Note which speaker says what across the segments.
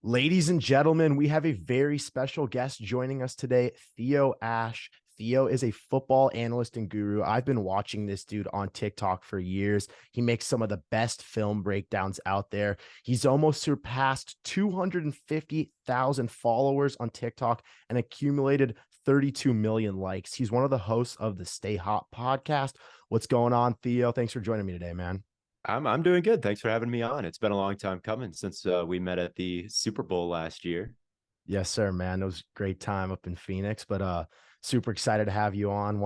Speaker 1: Ladies and gentlemen, we have a very special guest joining us today, Theo Ash. Theo is a football analyst and guru. I've been watching this dude on TikTok for years. He makes some of the best film breakdowns out there. He's almost surpassed 250,000 followers on TikTok and accumulated 32 million likes. He's one of the hosts of the Stay Hot podcast. What's going on, Theo? Thanks for joining me today, man.
Speaker 2: I'm doing good. Thanks for having me on. It's been a long time coming since we met at the Super Bowl last year.
Speaker 1: Yes, sir, man. It was a great time up in Phoenix, but super excited to have you on.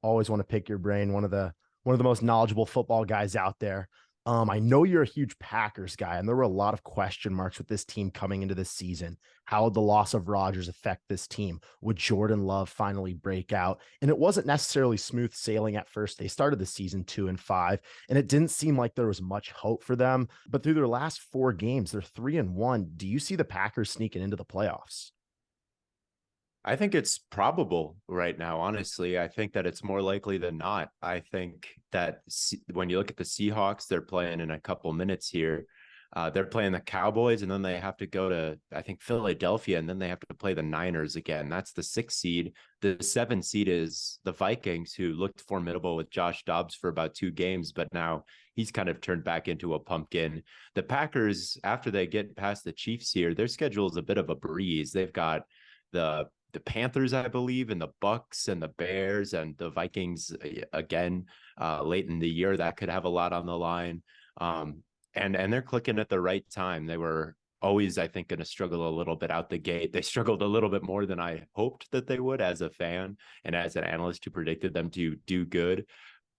Speaker 1: Always want to pick your brain. One of the most knowledgeable football guys out there. I know you're a huge Packers guy, and there were a lot of question marks with this team coming into this season. How would the loss of Rodgers affect this team? Would Jordan Love finally break out? And it wasn't necessarily smooth sailing at first. They started the season 2-5, and it didn't seem like there was much hope for them. But through their last 4 games, they're 3-1. Do you see the Packers sneaking into the playoffs?
Speaker 2: I think it's probable right now, honestly. I think that it's more likely than not. I think that when you look at the Seahawks, they're playing in a couple minutes here. They're playing the Cowboys, and then they have to go to, I think, Philadelphia, and then they have to play the Niners again. That's the 6th seed. The 7th seed is the Vikings, who looked formidable with Josh Dobbs for about 2 games, but now he's kind of turned back into a pumpkin. The Packers, after they get past the Chiefs here, their schedule is a bit of a breeze. They've got the Panthers, I believe, and the Bucks and the Bears and the Vikings again late in the year. That could have a lot on the line. And they're clicking at the right time. They were always, I think, going to struggle a little bit out the gate. They struggled a little bit more than I hoped that they would as a fan and as an analyst who predicted them to do good.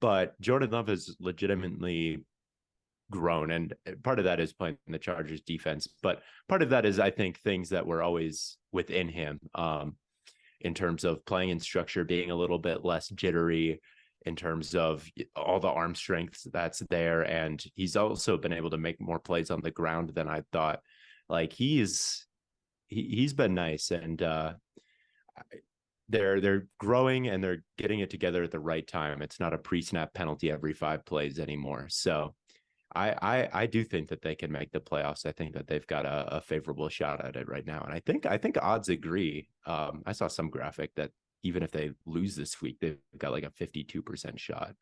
Speaker 2: But Jordan Love has legitimately grown, and part of that is playing the Chargers defense, but part of that is, I think, things that were always within him, in terms of playing in structure, being a little bit less jittery, in terms of all the arm strength that's there. And he's also been able to make more plays on the ground than I thought. Like he's been nice, and they're growing and they're getting it together at the right time. It's not a pre-snap penalty every 5 plays anymore. So I do think that they can make the playoffs. I think that they've got a favorable shot at it right now, and I think odds agree. I saw some graphic that even if they lose this week, they've got like a 52% shot.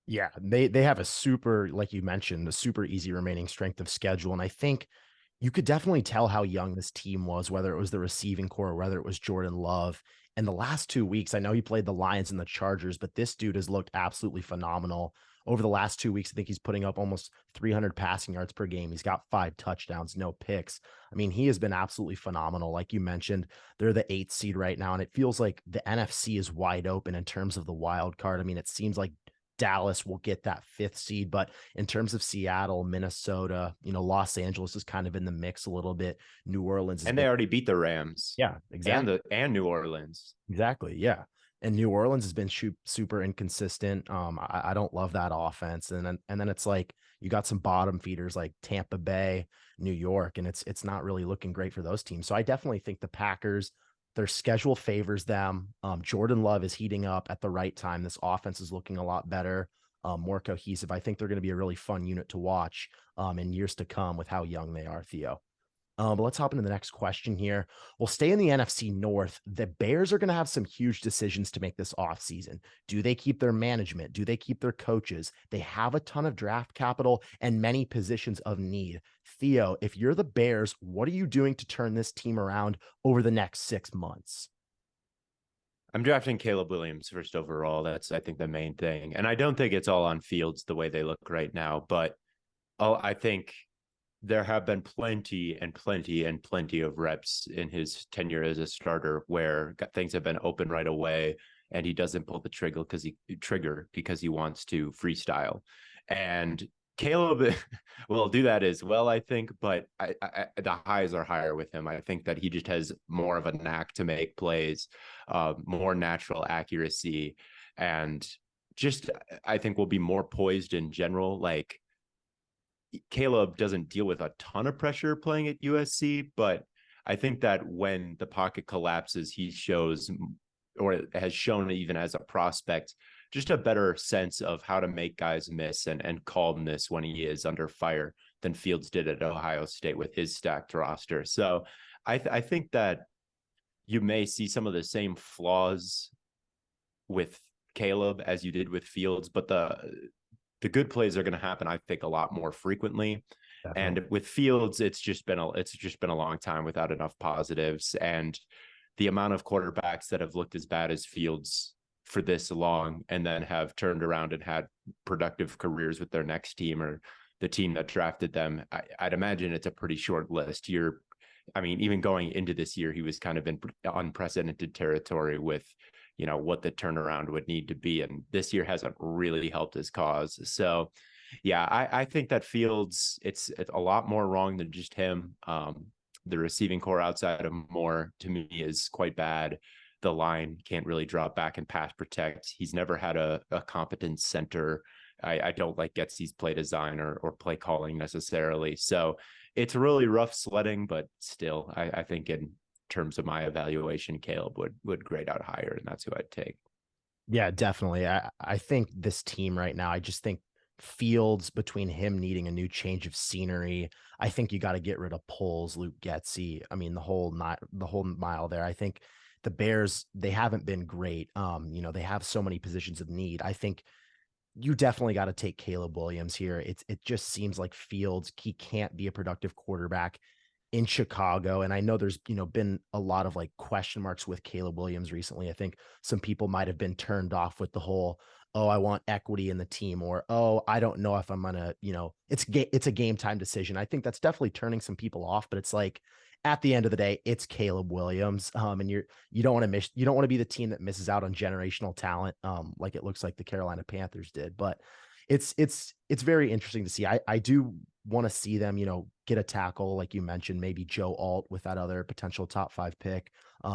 Speaker 1: Yeah, they have a super, like you mentioned, a super easy remaining strength of schedule. And I think you could definitely tell how young this team was, whether it was the receiving core or whether it was Jordan Love. And the last 2 weeks, I know he played the Lions and the Chargers, but this dude has looked absolutely phenomenal. Over the last 2 weeks, I think he's putting up almost 300 passing yards per game. He's got 5 touchdowns, no picks. I mean, he has been absolutely phenomenal. Like you mentioned, they're the 8th seed right now, and it feels like the NFC is wide open in terms of the wild card. I mean, it seems like Dallas will get that 5th seed, but in terms of Seattle, Minnesota, Los Angeles is kind of in the mix a little bit. New Orleans has
Speaker 2: And they
Speaker 1: been,
Speaker 2: already beat the Rams
Speaker 1: yeah, exactly.
Speaker 2: and New Orleans.
Speaker 1: Exactly. Yeah. And New Orleans has been super inconsistent. I don't love that offense. And then it's like you got some bottom feeders like Tampa Bay, New York, and it's not really looking great for those teams. So I definitely think the Packers, their schedule favors them. Jordan Love is heating up at the right time. This offense is looking a lot better, more cohesive. I think they're going to be a really fun unit to watch in years to come with how young they are, Theo. But let's hop into the next question here. We'll stay in the NFC North. The Bears are going to have some huge decisions to make this offseason. Do they keep their management? Do they keep their coaches? They have a ton of draft capital and many positions of need. Theo, if you're the Bears, what are you doing to turn this team around over the next 6 months?
Speaker 2: I'm drafting Caleb Williams first overall. That's, I think, the main thing. And I don't think it's all on Fields the way they look right now, but I think there have been plenty and plenty and plenty of reps in his tenure as a starter where things have been open right away and he doesn't pull the trigger because he wants to freestyle. And Caleb will do that as well, I think, but the highs are higher with him. I think that he just has more of a knack to make plays, more natural accuracy, and just, I think, will be more poised in general. Like, Caleb doesn't deal with a ton of pressure playing at USC, but I think that when the pocket collapses, he shows, or has shown even as a prospect, just a better sense of how to make guys miss and calmness when he is under fire than Fields did at Ohio State with his stacked roster. So I think that you may see some of the same flaws with Caleb as you did with Fields, but the good plays are going to happen, I think, a lot more frequently.
Speaker 1: Definitely.
Speaker 2: And with Fields, it's just been a long time without enough positives, and the amount of quarterbacks that have looked as bad as Fields for this long and then have turned around and had productive careers with their next team or the team that drafted them, I'd imagine it's a pretty short list. I mean, even going into this year, he was kind of in unprecedented territory with, what the turnaround would need to be. And this year hasn't really helped his cause. So, yeah, I think that Fields, it's a lot more wrong than just him. The receiving core outside of Moore, to me, is quite bad. The line can't really drop back and pass protect. He's never had a competent center. I don't like Getsy's play design or play calling necessarily. So it's really rough sledding, but still, I think in terms of my evaluation, Caleb would grade out higher, and that's who I'd take.
Speaker 1: Yeah, definitely. I think this team right now, I just think Fields, between him needing a new change of scenery, I think you got to get rid of Poles, Luke Getsy. I mean, the whole mile there. I think the Bears, they haven't been great. They have so many positions of need. I think you definitely got to take Caleb Williams here. It just seems like Fields, he can't be a productive quarterback in Chicago. And I know there's, been a lot of like question marks with Caleb Williams recently. I think some people might have been turned off with the whole, oh, I want equity in the team, or, oh, I don't know if I'm gonna, it's a game time decision. I think that's definitely turning some people off, but it's like at the end of the day, it's Caleb Williams. And you don't want to you don't want to be the team that misses out on generational talent, like it looks like the Carolina Panthers did. But it's very interesting to see. I do want to see them, get a tackle, like you mentioned, maybe Joe Alt with that other potential top 5 pick.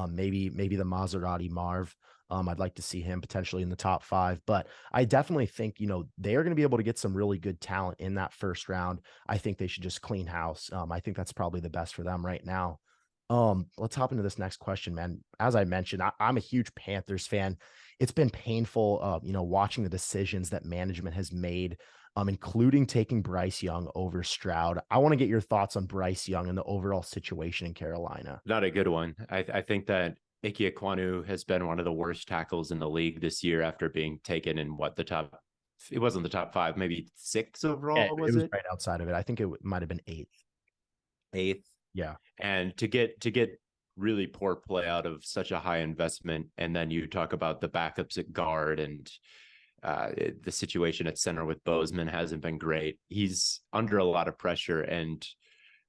Speaker 1: Maybe the Maserati Marv. I'd like to see him potentially in the top 5, but I definitely think, they are going to be able to get some really good talent in that first round. I think they should just clean house. I think that's probably the best for them right now. Let's hop into this next question, man. As I mentioned, I'm a huge Panthers fan. It's been painful, watching the decisions that management has made, including taking Bryce Young over Stroud. I want to get your thoughts on Bryce Young and the overall situation in Carolina.
Speaker 2: Not a good one. I think that Ike Ekwonu has been one of the worst tackles in the league this year after being taken in the top, it wasn't the top 5, maybe 6
Speaker 1: Yeah,
Speaker 2: overall,
Speaker 1: it
Speaker 2: was
Speaker 1: was
Speaker 2: it?
Speaker 1: right outside of it. I think it might have been 8th.
Speaker 2: 8th.
Speaker 1: Yeah.
Speaker 2: And to get really poor play out of such a high investment, and then you talk about the backups at guard and the situation at center with Bozeman hasn't been great. He's under a lot of pressure, and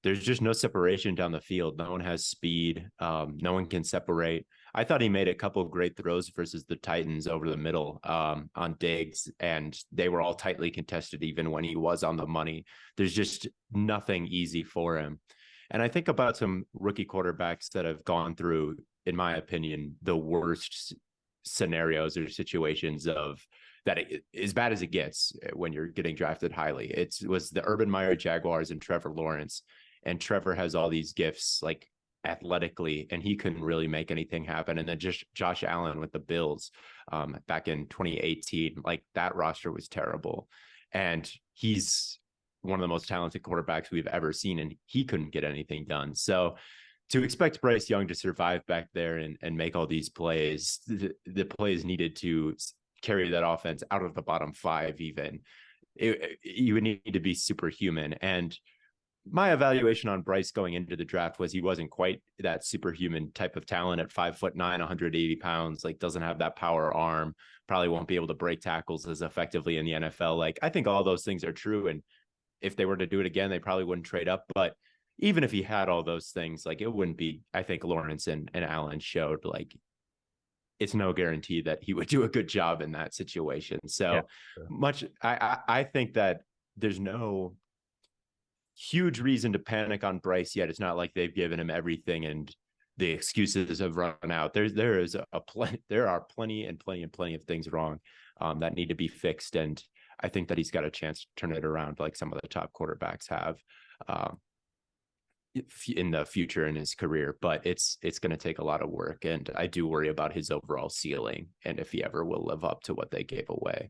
Speaker 2: there's just no separation down the field. No one has speed. No one can separate. I thought he made a couple of great throws versus the Titans over the middle on Diggs, and they were all tightly contested even when he was on the money. There's just nothing easy for him. And I think about some rookie quarterbacks that have gone through, in my opinion, the worst scenarios or situations of that, as bad as it gets when you're getting drafted highly. It was the Urban Meyer Jaguars and Trevor Lawrence. And Trevor has all these gifts, like athletically, and he couldn't really make anything happen. And then just Josh Allen with the Bills back in 2018, like that roster was terrible. And he's one of the most talented quarterbacks we've ever seen, and he couldn't get anything done. So to expect Bryce Young to survive back there and make all these plays, the plays needed to carry that offense out of the bottom 5 even. You would need to be superhuman. And my evaluation on Bryce going into the draft was he wasn't quite that superhuman type of talent at 5'9", 180 pounds, like doesn't have that power arm, probably won't be able to break tackles as effectively in the NFL. Like, I think all those things are true. And if they were to do it again, they probably wouldn't trade up. But even if he had all those things, like it wouldn't be, I think Lawrence and Allen showed like it's no guarantee that he would do a good job in that situation.
Speaker 1: Yeah.
Speaker 2: So I think that there's no huge reason to panic on Bryce yet. It's not like they've given him everything and the excuses have run out. There are plenty of things wrong that need to be fixed. And I think that he's got a chance to turn it around like some of the top quarterbacks have in the future in his career, but it's going to take a lot of work. And I do worry about his overall ceiling and if he ever will live up to what they gave away.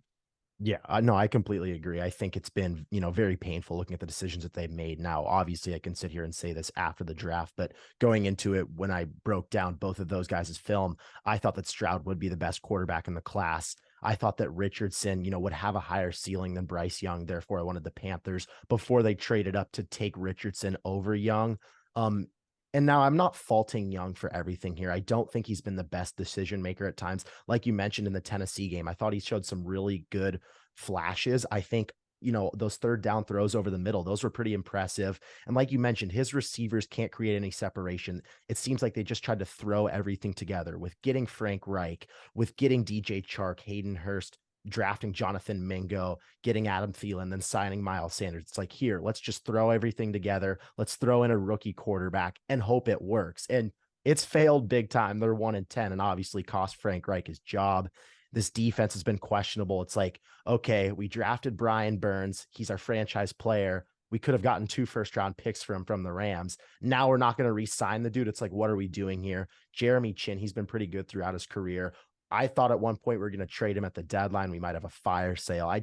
Speaker 1: Yeah, no, I completely agree. I think it's been, very painful looking at the decisions that they've made. Now, obviously, I can sit here and say this after the draft, but going into it, when I broke down both of those guys' film, I thought that Stroud would be the best quarterback in the class. I thought that Richardson, would have a higher ceiling than Bryce Young. Therefore, I wanted the Panthers before they traded up to take Richardson over Young. Um, and now I'm not faulting Young for everything here. I don't think he's been the best decision maker at times. Like you mentioned in the Tennessee game, I thought he showed some really good flashes. I think, those third down throws over the middle, those were pretty impressive. And like you mentioned, his receivers can't create any separation. It seems like they just tried to throw everything together with getting Frank Reich, with getting DJ Chark, Hayden Hurst, drafting Jonathan Mingo, getting Adam Thielen, then signing Miles Sanders. It's like, here, let's just throw everything together. Let's throw in a rookie quarterback and hope it works. And it's failed big time. They're 1-10 and obviously cost Frank Reich his job. This defense has been questionable. It's like, okay, we drafted Brian Burns. He's our franchise player. We could have gotten 2 first-round picks from the Rams. Now we're not going to re-sign the dude. It's like, what are we doing here? Jeremy Chin, he's been pretty good throughout his career. I thought at one point we are going to trade him at the deadline. We might have a fire sale.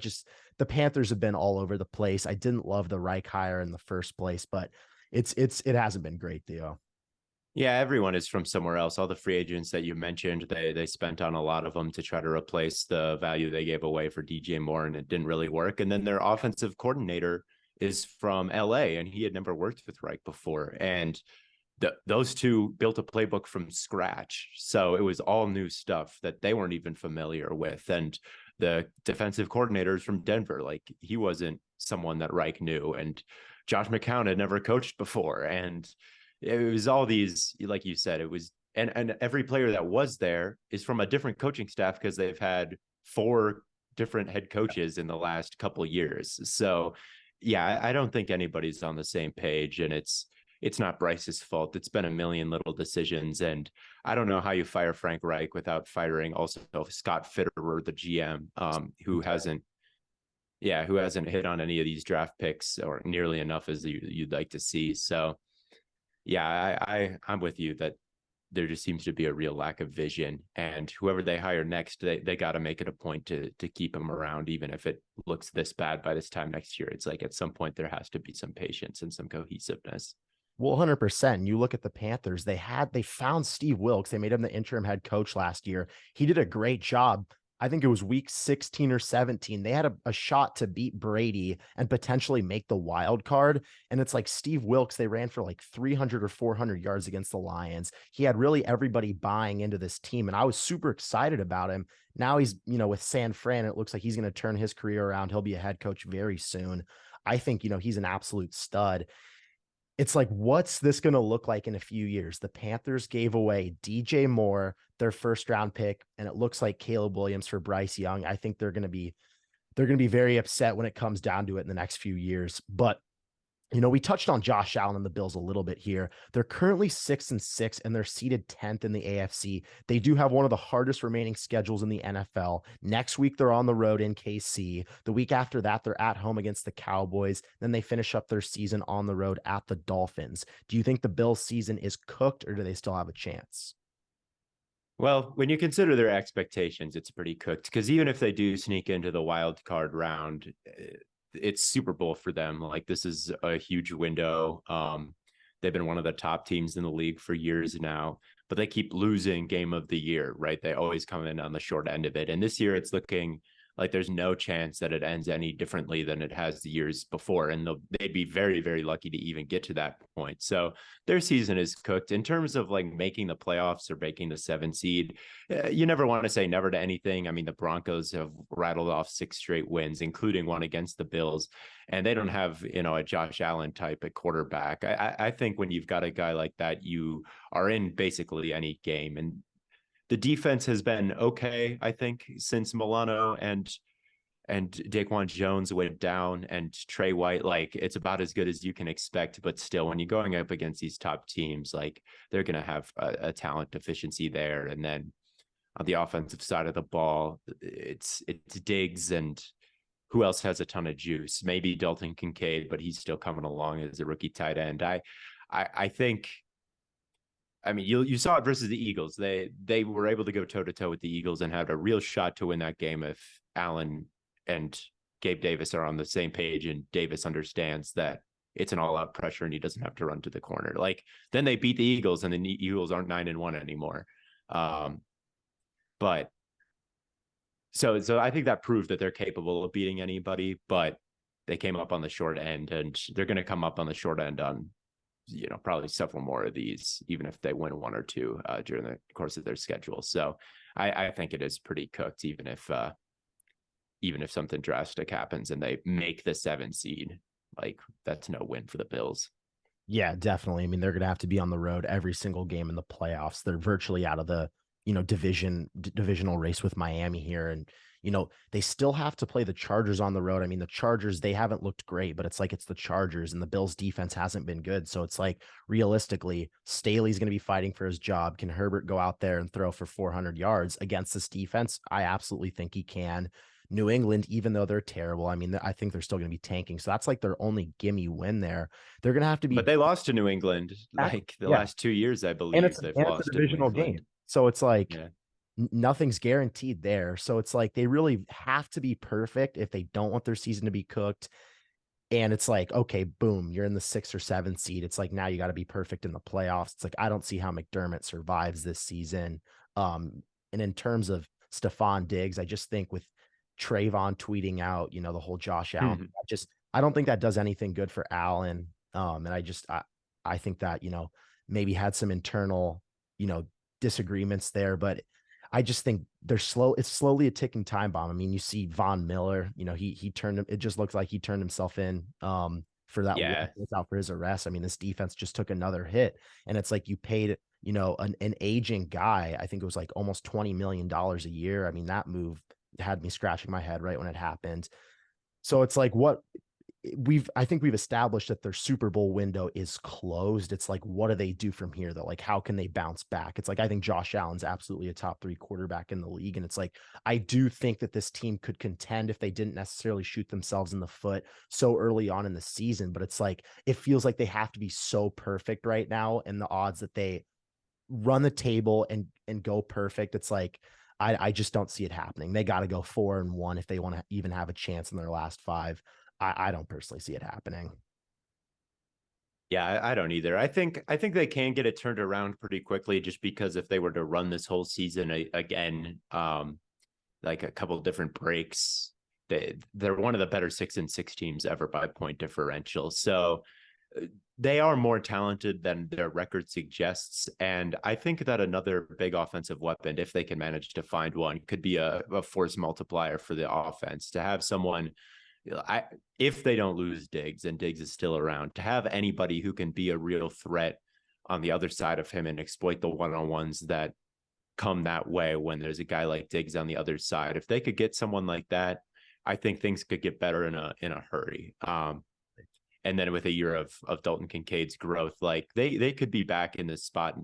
Speaker 1: The Panthers have been all over the place. I didn't love the Reich hire in the first place, but it hasn't been great, Theo.
Speaker 2: Yeah, everyone is from somewhere else. All the free agents that you mentioned, they spent on a lot of them to try to replace the value they gave away for DJ Moore, and it didn't really work. And then their offensive coordinator is from LA, and he had never worked with Reich before. And those two built a playbook from scratch. So it was all new stuff that they weren't even familiar with. And the defensive coordinator is from Denver. Like, he wasn't someone that Reich knew. And Josh McCown had never coached before. And it was all these, like you said, it was, and every player that was there is from a different coaching staff because they've had 4 different head coaches in the last couple of years. So yeah, I don't think anybody's on the same page, and it's not Bryce's fault. It's been a million little decisions, and I don't know how you fire Frank Reich without firing also Scott Fitterer, the GM, who hasn't hit on any of these draft picks or nearly enough as you'd like to see. So yeah, I'm with you that there just seems to be a real lack of vision, and whoever they hire next, they got to make it a point to keep him around, even if it looks this bad by this time next year. It's like at some point there has to be some patience and some cohesiveness.
Speaker 1: Well, 100%. You look at the Panthers, they found Steve Wilks. They made him the interim head coach last year. He did a great job. I think it was week 16 or 17. They had a shot to beat Brady and potentially make the wild card. And it's like Steve Wilks, they ran for like 300 or 400 yards against the Lions. He had really everybody buying into this team. And I was super excited about him. Now he's, with San Fran. It looks like he's going to turn his career around. He'll be a head coach very soon. I think, he's an absolute stud. It's like, what's this going to look like in a few years? The Panthers gave away DJ Moore, their first round pick, and it looks like Caleb Williams for Bryce Young. I think they're going to be very upset when it comes down to it in the next few years. But we touched on Josh Allen and the Bills a little bit here. They're currently 6-6, and they're seated 10th in the AFC. They do have one of the hardest remaining schedules in the NFL. Next week, they're on the road in KC. The week after that, they're at home against the Cowboys. Then they finish up their season on the road at the Dolphins. Do you think the Bills season is cooked, or do they still have a chance?
Speaker 2: Well, when you consider their expectations, it's pretty cooked, because even if they do sneak into the wild card round, it's Super Bowl for them. Like, this is a huge window. They've been one of the top teams in the league for years now, but they keep losing game of the year, right? They always come in on the short end of it. And this year it's looking like there's no chance that it ends any differently than it has the years before. And they'd be very, very lucky to even get to that point. So their season is cooked. In terms of like making the playoffs or making the 7 seed, you never want to say never to anything. I mean, the Broncos have rattled off 6 straight wins, including one against the Bills, and they don't have, a Josh Allen type at quarterback. I think when you've got a guy like that, you are in basically any game. And the defense has been okay, I think, since Milano and Daquan Jones went down, and Trey White, like, it's about as good as you can expect. But still, when you're going up against these top teams, like, they're going to have a talent deficiency there. And then on the offensive side of the ball, it's Diggs, and who else has a ton of juice? Maybe Dalton Kincaid, but he's still coming along as a rookie tight end. I think, I mean, you saw it versus the Eagles. They were able to go toe to toe with the Eagles and had a real shot to win that game if Allen and Gabe Davis are on the same page, and Davis understands that it's an all-out pressure and he doesn't have to run to the corner. Like then they beat the Eagles, and the Eagles aren't 9-1 anymore. But so I think that proved that they're capable of beating anybody, but they came up on the short end, and they're going to come up on the short end on probably several more of these, even if they win one or two during the course of their schedule. So I think it is pretty cooked, even if something drastic happens and they make the 7 seed. Like that's no win for the Bills.
Speaker 1: Yeah, definitely. I mean, they're going to have to be on the road every single game in the playoffs. They're virtually out of the, divisional race with Miami here. And, they still have to play the Chargers on the road. I mean, the Chargers, they haven't looked great, but it's like it's the Chargers, and the Bills defense hasn't been good. So it's like realistically, Staley's going to be fighting for his job. Can Herbert go out there and throw for 400 yards against this defense? I absolutely think he can. New England, even though they're terrible, I mean, I think they're still going to be tanking. So that's like their only gimme win there. They're going to have to
Speaker 2: But
Speaker 1: be
Speaker 2: they lost to New England
Speaker 1: back.
Speaker 2: like the
Speaker 1: Yeah.
Speaker 2: last 2 years, I
Speaker 1: And
Speaker 2: believe
Speaker 1: it's
Speaker 2: they've
Speaker 1: and it's a
Speaker 2: lost to New
Speaker 1: divisional
Speaker 2: England.
Speaker 1: game. So it's like
Speaker 2: Yeah.
Speaker 1: nothing's guaranteed there. So it's like they really have to be perfect if they don't want their season to be cooked. And it's like, okay, boom, you're in the 6 or 7 seed. It's like now you got to be perfect in the playoffs. It's like I don't see how McDermott survives this season. And in terms of Stephon Diggs, I just think with Trayvon tweeting out, the whole Josh Allen, I don't think that does anything good for Allen. And I think that, maybe had some internal, you know, disagreements there, but I just think they're slow. It's slowly a ticking time bomb. I mean, you see Von Miller, he turned him. It just looks like he turned himself in for that
Speaker 2: Yeah.
Speaker 1: out for his arrest. I mean, this defense just took another hit, and it's like you paid, an aging guy. I think it was like almost $20 million a year. I mean, that move had me scratching my head right when it happened. So it's like I think we've established that their Super Bowl window is closed. It's like, what do they do from here though? Like, how can they bounce back? It's like, I think Josh Allen's absolutely a top 3 quarterback in the league. And it's like, I do think that this team could contend if they didn't necessarily shoot themselves in the foot so early on in the season. But it's like, it feels like they have to be so perfect right now. And the odds that they run the table and go perfect, it's like, I just don't see it happening. They got to go 4-1 if they want to even have a chance in their last 5. I don't personally see it happening.
Speaker 2: Yeah, I don't either. I think they can get it turned around pretty quickly, just because if they were to run this whole season again, like a couple of different breaks, they're one of the better 6-6 teams ever by point differential. So they are more talented than their record suggests. And I think that another big offensive weapon, if they can manage to find one, could be a force multiplier for the offense. To have someone, if they don't lose Diggs and Diggs is still around, to have anybody who can be a real threat on the other side of him and exploit the one-on-ones that come that way when there's a guy like Diggs on the other side. If they could get someone like that, I think things could get better in a hurry. And then with a year of Dalton Kincaid's growth, like they could be back in this spot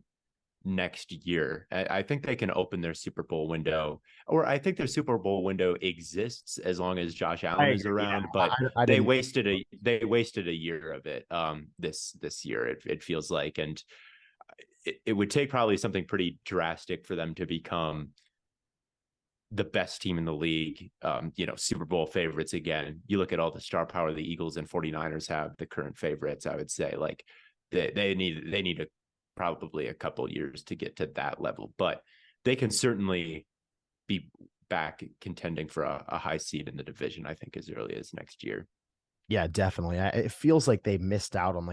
Speaker 2: next year. I think they can open their Super Bowl window, or I think their Super Bowl window exists as long as Josh Allen is around. Yeah, but
Speaker 1: I
Speaker 2: they
Speaker 1: didn't.
Speaker 2: wasted a year of it this year. It feels like, and it would take probably something pretty drastic for them to become the best team in the league, Super Bowl favorites again. You look at all the star power the Eagles and 49ers have, the current favorites, I would say, like they need probably a couple years to get to that level, but they can certainly be back contending for a high seed in the division, I think, as early as next year.
Speaker 1: Yeah, definitely. It feels like they missed out on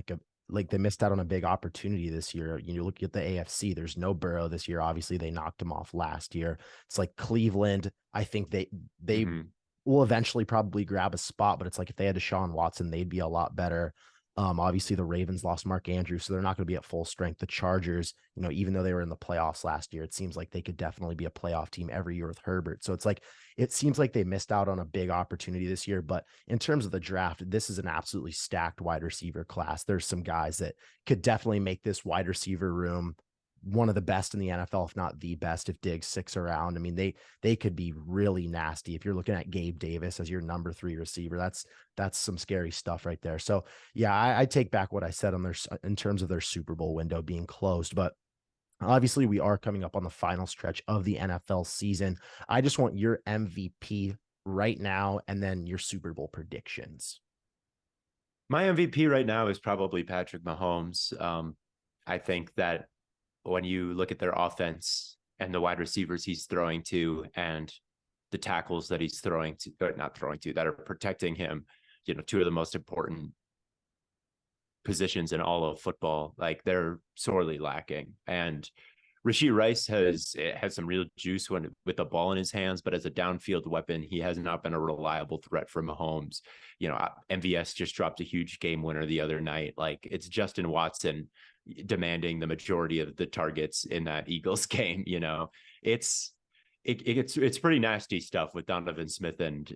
Speaker 1: they missed out on a big opportunity this year. You look at the AFC, there's no Burrow this year. Obviously, they knocked him off last year. It's like Cleveland, I think they will eventually probably grab a spot, but it's like if they had Deshaun Watson, they'd be a lot better. Obviously the Ravens lost Mark Andrews, so they're not going to be at full strength. The Chargers, even though they were in the playoffs last year, it seems like they could definitely be a playoff team every year with Herbert. So it's like, it seems like they missed out on a big opportunity this year. But in terms of the draft, this is an absolutely stacked wide receiver class. There's some guys that could definitely make this wide receiver room one of the best in the NFL, if not the best, if Diggs sticks around. I mean, they could be really nasty. If you're looking at Gabe Davis as your number 3 receiver, that's some scary stuff right there. So yeah, I take back what I said on in terms of their Super Bowl window being closed, but obviously we are coming up on the final stretch of the NFL season. I just want your MVP right now, and then your Super Bowl predictions.
Speaker 2: My MVP right now is probably Patrick Mahomes. I think that when you look at their offense and the wide receivers he's throwing to and the tackles that he's throwing to, or not throwing to, that are protecting him, two of the most important positions in all of football, like they're sorely lacking. And Rashee Rice has some real juice with the ball in his hands, but as a downfield weapon, he has not been a reliable threat for Mahomes. MVS just dropped a huge game winner the other night. Like, it's Justin Watson demanding the majority of the targets in that Eagles game. It's it's pretty nasty stuff with Donovan Smith and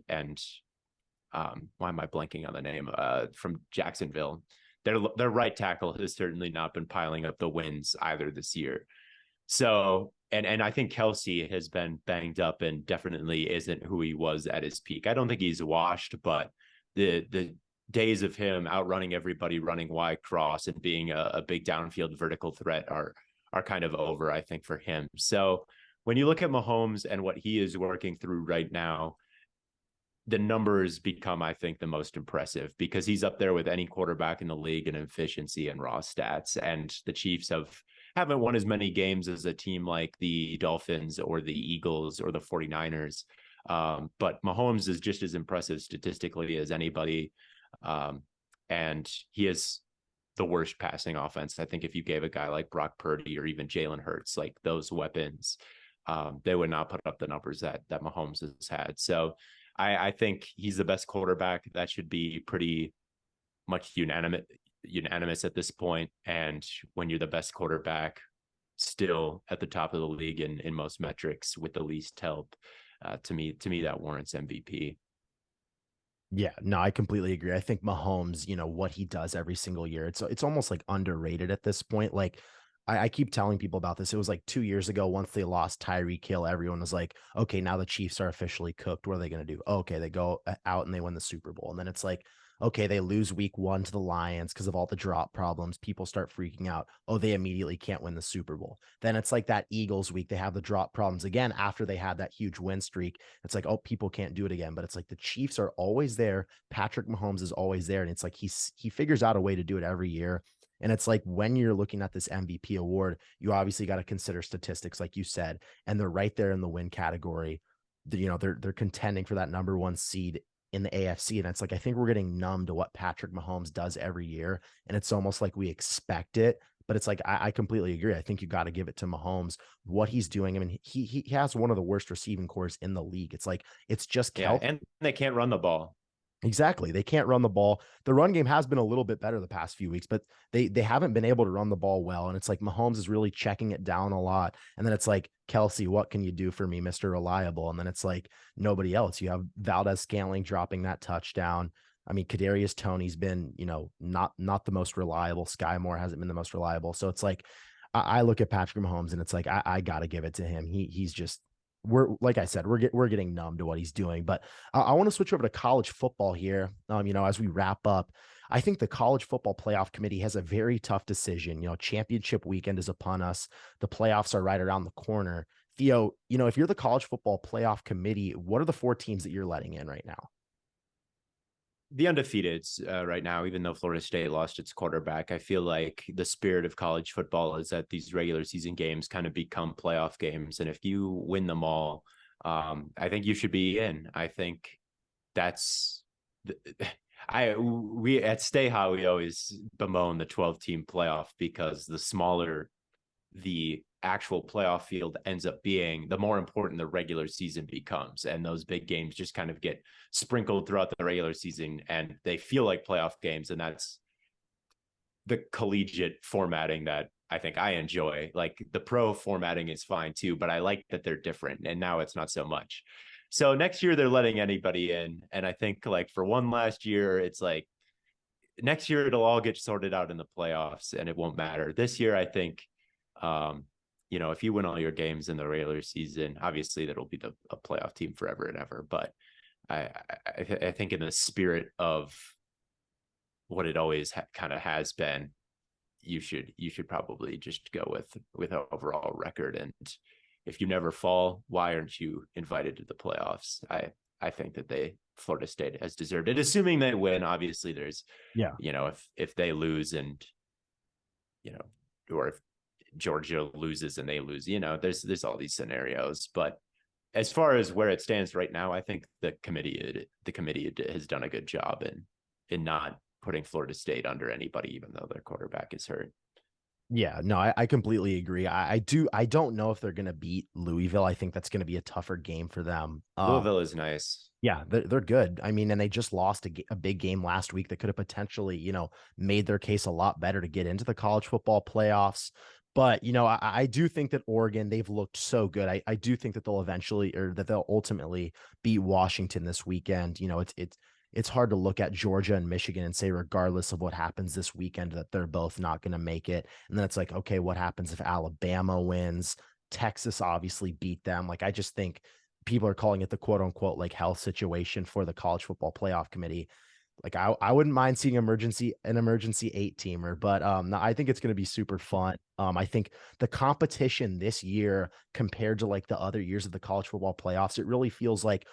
Speaker 2: why am I blanking on the name from Jacksonville? Their right tackle has certainly not been piling up the wins either this year. So, and I think Kelsey has been banged up and definitely isn't who he was at his peak. I don't think he's washed, but the days of him outrunning everybody, running wide cross, and being a big downfield vertical threat are kind of over, I think, for him. So when you look at Mahomes and what he is working through right now, the numbers become, I think, the most impressive, because he's up there with any quarterback in the league in efficiency and raw stats. And the Chiefs haven't won as many games as a team like the Dolphins or the Eagles or the 49ers. But Mahomes is just as impressive statistically as anybody. And he is the worst passing offense. I think if you gave a guy like Brock Purdy or even Jalen Hurts, like those weapons, they would not put up the numbers that Mahomes has had. So I think he's the best quarterback. That should be pretty much unanimous at this point. And when you're the best quarterback, still at the top of the league in most metrics with the least help, to me that warrants MVP.
Speaker 1: Yeah, no, I completely agree. I think Mahomes, what he does every single year, it's almost like underrated at this point. Like, I keep telling people about this. It was like 2 years ago, once they lost Tyreek Hill, everyone was like, okay, now the Chiefs are officially cooked. What are they going to do? Oh, okay, they go out and they win the Super Bowl. And then it's like, okay, they lose week 1 to the Lions because of all the drop problems. People start freaking out. Oh, they immediately can't win the Super Bowl. Then it's like that Eagles week. They have the drop problems again after they had that huge win streak. It's like, oh, people can't do it again. But it's like the Chiefs are always there. Patrick Mahomes is always there. And it's like he figures out a way to do it every year. And it's like, when you're looking at this MVP award, you obviously got to consider statistics, like you said, and they're right there in the win category. They're contending for that number 1 seed in the AFC. And it's like, I think we're getting numb to what Patrick Mahomes does every year. And it's almost like we expect it. But it's like, I completely agree. I think you got to give it to Mahomes, what he's doing. I mean, he has one of the worst receiving cores in the league. It's like, it's just
Speaker 2: Yeah, and they can't run the ball.
Speaker 1: Exactly. They can't run the ball. The run game has been a little bit better the past few weeks, but they haven't been able to run the ball well. And it's like Mahomes is really checking it down a lot. And then it's like, Kelsey, what can you do for me, Mr. Reliable? And then it's like nobody else. You have Valdez-Scantling dropping that touchdown. I mean, Kadarius Toney's been, not the most reliable. Sky Moore hasn't been the most reliable. So it's like, I look at Patrick Mahomes and it's like, I got to give it to him. He's just, we're, like I said, we're getting numb to what he's doing. But I want to switch over to college football here. As we wrap up, I think the college football playoff committee has a very tough decision. Championship weekend is upon us. The playoffs are right around the corner. Theo, if you're the college football playoff committee, what are the 4 teams that you're letting in right now?
Speaker 2: The undefeateds right now, even though Florida State lost its quarterback. I feel like the spirit of college football is that these regular season games kind of become playoff games. And if you win them all, I think you should be in. I think that's we at Stay High, we always bemoan the 12-team playoff, because the smaller the actual playoff field ends up being, the more important the regular season becomes. And those big games just kind of get sprinkled throughout the regular season and they feel like playoff games. And that's the collegiate formatting that I think I enjoy. Like, the pro formatting is fine too, but I like that they're different. And now it's not so much. So next year they're letting anybody in. And I think, like, for one last year, it's like next year it'll all get sorted out in the playoffs and it won't matter. This year, I think, if you win all your games in the regular season, obviously that'll be a playoff team forever and ever. But I think in the spirit of what it always kind of has been, you should probably just go with an overall record. And if you never fall, why aren't you invited to the playoffs? I think that Florida State has deserved it, assuming they win. Obviously, there's,
Speaker 1: Yeah.
Speaker 2: if they lose and, or if Georgia loses and they lose, there's all these scenarios. But as far as where it stands right now, I think the committee has done a good job in not putting Florida State under anybody, even though their quarterback is hurt.
Speaker 1: Yeah, no, I completely agree. I don't know if they're going to beat Louisville. I think that's going to be a tougher game for them.
Speaker 2: Louisville is nice.
Speaker 1: Yeah, they're good. I mean, and they just lost a big game last week that could have potentially, made their case a lot better to get into the college football playoffs. But, I do think that Oregon, they've looked so good. I do think that they'll ultimately beat Washington this weekend. It's hard to look at Georgia and Michigan and say, regardless of what happens this weekend, that they're both not going to make it. And then it's like, okay, what happens if Alabama wins? Texas obviously beat them. Like, I just think people are calling it the quote unquote like health situation for the college football playoff committee. Like, I wouldn't mind seeing an emergency 8-teamer, but no, I think it's going to be super fun. I think the competition this year compared to like the other years of the college football playoffs, it really feels like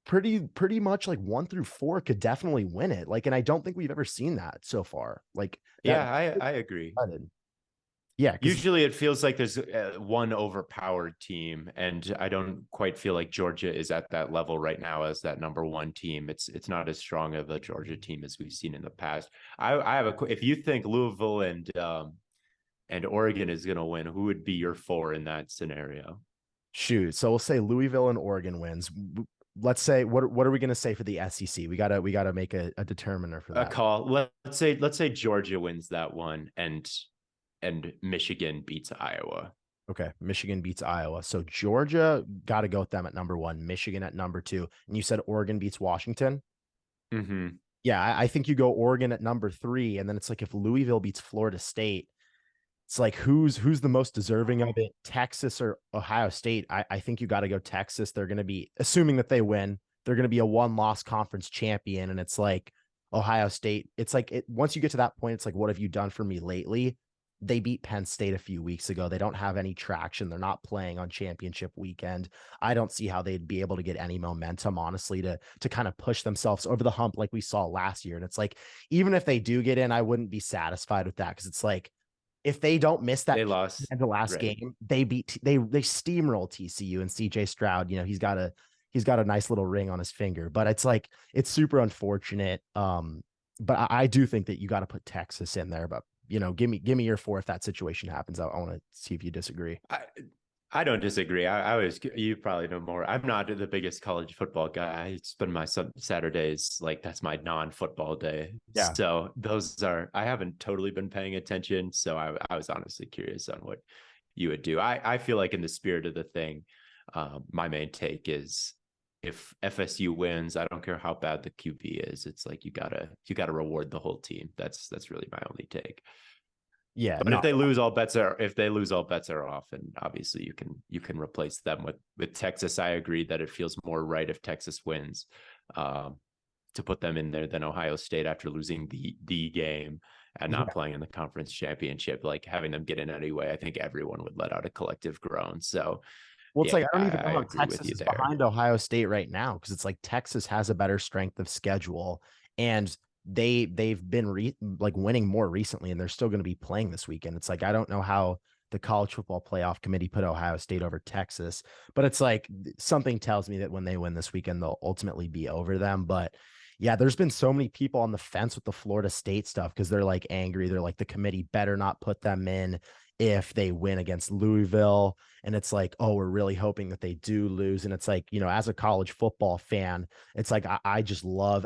Speaker 1: pretty much like 1 through 4 could definitely win it. Like, and I don't think we've ever seen that so far. Like that.
Speaker 2: Yeah, I agree.
Speaker 1: Yeah, because
Speaker 2: Usually it feels like there's one overpowered team, and I don't quite feel like Georgia is at that level right now as that number one team. It's not as strong of a Georgia team as we've seen in the past. I have if you think Louisville and Oregon is going to win, who would be your 4 in that scenario?
Speaker 1: shoot. So we'll say Louisville and Oregon wins. Let's say what are we going to say for the SEC? We gotta make a determiner for that.
Speaker 2: A call. Let's say Georgia wins that one, and Michigan beats Iowa.
Speaker 1: Okay, Michigan beats Iowa. So Georgia got to go with them at number 1, Michigan at number 2, and you said Oregon beats Washington.
Speaker 2: Mm-hmm.
Speaker 1: Yeah, I think you go Oregon at number 3, and then it's like if Louisville beats Florida State, it's like who's the most deserving of it, Texas or Ohio State? I think you got to go Texas. They're going to be, assuming that they win, they're going to be a 1-loss conference champion, and it's like Ohio State. It's like once you get to that point, it's like, what have you done for me lately? They beat Penn State a few weeks ago. They don't have any traction. They're not playing on championship weekend. I don't see how they'd be able to get any momentum, honestly, to kind of push themselves over the hump like we saw last year. And it's like, even if they do get in, I wouldn't be satisfied with that, because it's like, if they don't miss that,
Speaker 2: they lost
Speaker 1: the last
Speaker 2: right.
Speaker 1: game, they steamroll TCU, and CJ Stroud, he's got a nice little ring on his finger, but it's like, it's super unfortunate. But I do think that you got to put Texas in there, but give me your 4 if that situation happens. I want to see if you disagree.
Speaker 2: I don't disagree. I was, you probably know more. I'm not the biggest college football guy. I spend my Saturdays, like that's my non-football day.
Speaker 1: Yeah.
Speaker 2: So I haven't totally been paying attention. So I was honestly curious on what you would do. I feel like in the spirit of the thing, my main take is if FSU wins, I don't care how bad the QB is. It's like, you gotta reward the whole team. That's really my only take.
Speaker 1: Yeah.
Speaker 2: But
Speaker 1: No.
Speaker 2: if they lose all bets are off, and obviously you can replace them with Texas. I agree that it feels more right if Texas wins, to put them in there than Ohio State after losing the game and not playing in the conference championship. Like, having them get in anyway, I think everyone would let out a collective groan. So
Speaker 1: Well, it's
Speaker 2: yeah,
Speaker 1: like, I don't even know
Speaker 2: I
Speaker 1: how
Speaker 2: agree with
Speaker 1: Texas
Speaker 2: you
Speaker 1: is
Speaker 2: there.
Speaker 1: behind Ohio State right now, because it's like Texas has a better strength of schedule, and they've been like winning more recently, and they're still going to be playing this weekend. It's like, I don't know how the college football playoff committee put Ohio State over Texas, but it's like something tells me that when they win this weekend, they'll ultimately be over them. But yeah, there's been so many people on the fence with the Florida State stuff, because they're like angry. They're like, the committee better not put them in if they win against Louisville. And it's like, oh, we're really hoping that they do lose. And it's like, as a college football fan, it's like, I just love,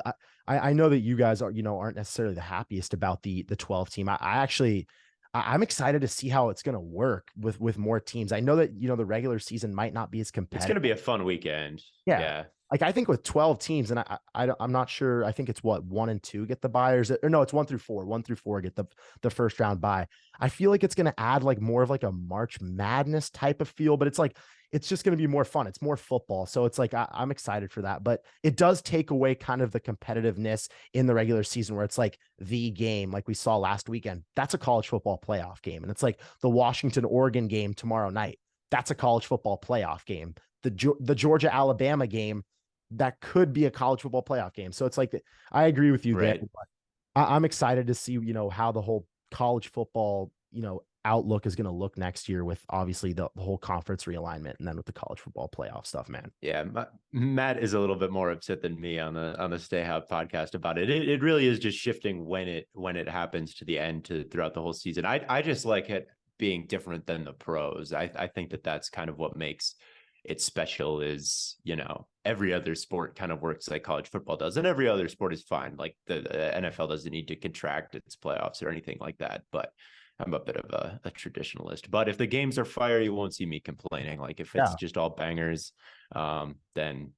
Speaker 1: I know that you guys aren't necessarily the happiest about the 12 team. I'm excited to see how it's going to work with more teams. I know that, the regular season might not be as
Speaker 2: It's going to
Speaker 1: competitive.
Speaker 2: be a fun weekend.
Speaker 1: Yeah.
Speaker 2: Yeah.
Speaker 1: Like, I think with 12 teams, and I'm not sure. I think it's 1 and 2 get the bye, or no, it's 1 through 4. 1 through 4 get the first round bye. I feel like it's going to add like more of like a March Madness type of feel, but it's like, it's just going to be more fun. It's more football. So it's like, I'm excited for that, but it does take away kind of the competitiveness in the regular season, where it's like the game, like we saw last weekend, that's a college football playoff game. And it's like the Washington Oregon game tomorrow night, that's a college football playoff game. The Georgia Alabama game, that could be a college football playoff game. So it's like, I agree with you there.
Speaker 2: Right.
Speaker 1: I'm excited to see, how the whole college football, outlook is going to look next year with obviously the whole conference realignment and then with the college football playoff stuff, man.
Speaker 2: Yeah, Matt is a little bit more upset than me on the Stay Hot podcast about it. It really is just shifting when it happens to the end to throughout the whole season. I just like it being different than the pros. I think that's kind of what makes it special. Is every other sport kind of works like college football does, and every other sport is fine. Like the NFL doesn't need to contract its playoffs or anything like that, but I'm a bit of a traditionalist, but if the games are fire, you won't see me complaining. Like if it's
Speaker 1: Yeah.
Speaker 2: just all bangers, then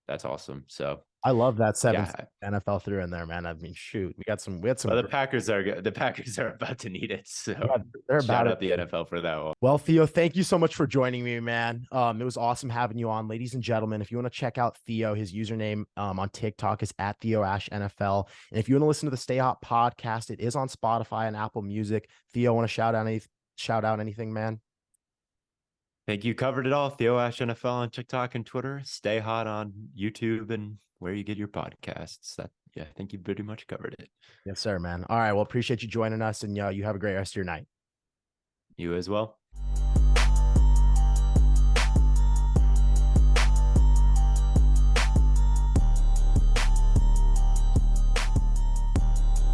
Speaker 2: that's awesome. So
Speaker 1: I love that seven
Speaker 2: yeah,
Speaker 1: NFL threw in there, man. I mean, shoot, we had some
Speaker 2: well,
Speaker 1: great,
Speaker 2: the Packers are about to need it.
Speaker 1: yeah,
Speaker 2: So
Speaker 1: they're about
Speaker 2: shout
Speaker 1: it.
Speaker 2: out the NFL for that one.
Speaker 1: Well, Theo, thank you so much for joining me, man. It was awesome having you on. Ladies and gentlemen, if you want to check out Theo, his username on TikTok is at Theo Ash NFL. And if you want to listen to the Stay Hot podcast, it is on Spotify and Apple Music. Theo, want to shout out anything, man?
Speaker 2: Think you covered it all. Theo Ash NFL on TikTok and Twitter. Stay hot on YouTube and where you get your podcasts. I think you pretty much covered it.
Speaker 1: Yes, sir, man. All right. Well, appreciate you joining us, and you have a great rest of your night.
Speaker 2: You as well.